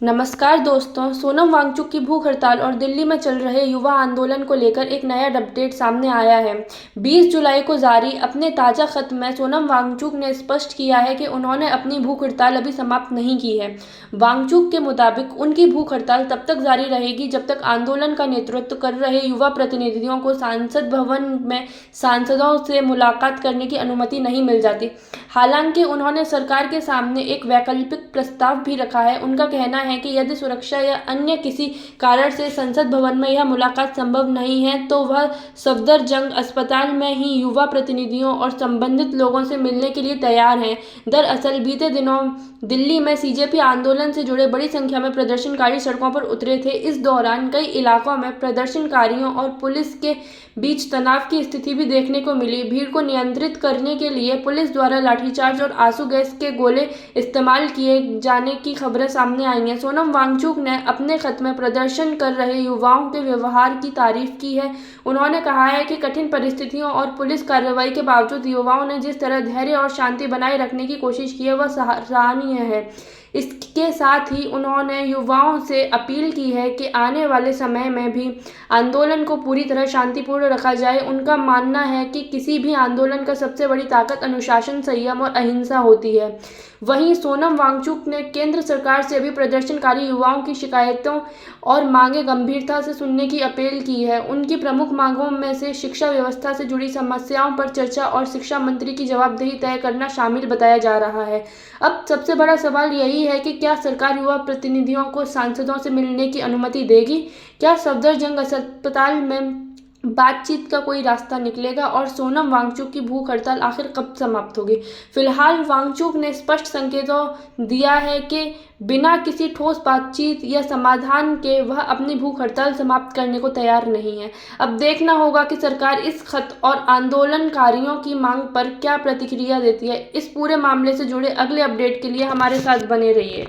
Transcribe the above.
नमस्कार दोस्तों, सोनम वांगचुक की भूख हड़ताल और दिल्ली में चल रहे युवा आंदोलन को लेकर एक नया अपडेट सामने आया है। 20 जुलाई को जारी अपने ताज़ा खत में सोनम वांगचुक ने स्पष्ट किया है कि उन्होंने अपनी भूख हड़ताल अभी समाप्त नहीं की है। वांगचुक के मुताबिक उनकी भूख हड़ताल तब तक जारी रहेगी जब तक आंदोलन का नेतृत्व कर रहे युवा प्रतिनिधियों को संसद भवन में सांसदों से मुलाकात करने की अनुमति नहीं मिल जाती। हालांकि उन्होंने सरकार के सामने एक वैकल्पिक प्रस्ताव भी रखा है। उनका कहना है कि यदि सुरक्षा या अन्य किसी कारण से संसद भवन में यह मुलाकात संभव नहीं है तो वह सफदरजंग अस्पताल में ही युवा प्रतिनिधियों और संबंधित लोगों से मिलने के लिए तैयार हैं। दरअसल बीते दिनों दिल्ली में सीजेपी आंदोलन से जुड़े बड़ी संख्या में प्रदर्शनकारी सड़कों पर उतरे थे। इस दौरान कई इलाकों में प्रदर्शनकारियों और पुलिस के बीच तनाव की स्थिति भी देखने को मिली। भीड़ को नियंत्रित करने के लिए पुलिस द्वारा लाठीचार्ज और आंसू गैस के गोले इस्तेमाल किए जाने की खबरें सामने आई हैं। सोनम वांगचुक ने अपने खत में प्रदर्शन कर रहे युवाओं के व्यवहार की तारीफ की है। उन्होंने कहा है कि कठिन परिस्थितियों और पुलिस कार्रवाई के बावजूद युवाओं ने जिस तरह धैर्य और शांति बनाए रखने की कोशिश की है वह सराहनीय है। इसके साथ ही उन्होंने युवाओं से अपील की है कि आने वाले समय में भी आंदोलन को पूरी तरह शांतिपूर्ण रखा जाए। उनका मानना है कि किसी भी आंदोलन का सबसे बड़ी ताकत अनुशासन, संयम और अहिंसा होती है। वहीं सोनम वांगचुक ने केंद्र सरकार से भी प्रदर्शनकारी युवाओं की शिकायतों और मांगे गंभीरता से सुनने की अपील की है। उनकी प्रमुख मांगों में से शिक्षा व्यवस्था से जुड़ी समस्याओं पर चर्चा और शिक्षा मंत्री की जवाबदेही तय करना शामिल बताया जा रहा है। अब सबसे बड़ा सवाल यही है कि क्या सरकार युवा प्रतिनिधियों को सांसदों से मिलने की अनुमति देगी? क्या सफदरजंग अस्पताल में बातचीत का कोई रास्ता निकलेगा और सोनम वांगचुक की भूख हड़ताल आखिर कब समाप्त होगी? फिलहाल वांगचुक ने स्पष्ट संकेतों दिया है कि बिना किसी ठोस बातचीत या समाधान के वह अपनी भूख हड़ताल समाप्त करने को तैयार नहीं है। अब देखना होगा कि सरकार इस खत और आंदोलनकारियों की मांग पर क्या प्रतिक्रिया देती है। इस पूरे मामले से जुड़े अगले अपडेट के लिए हमारे साथ बने रहिए।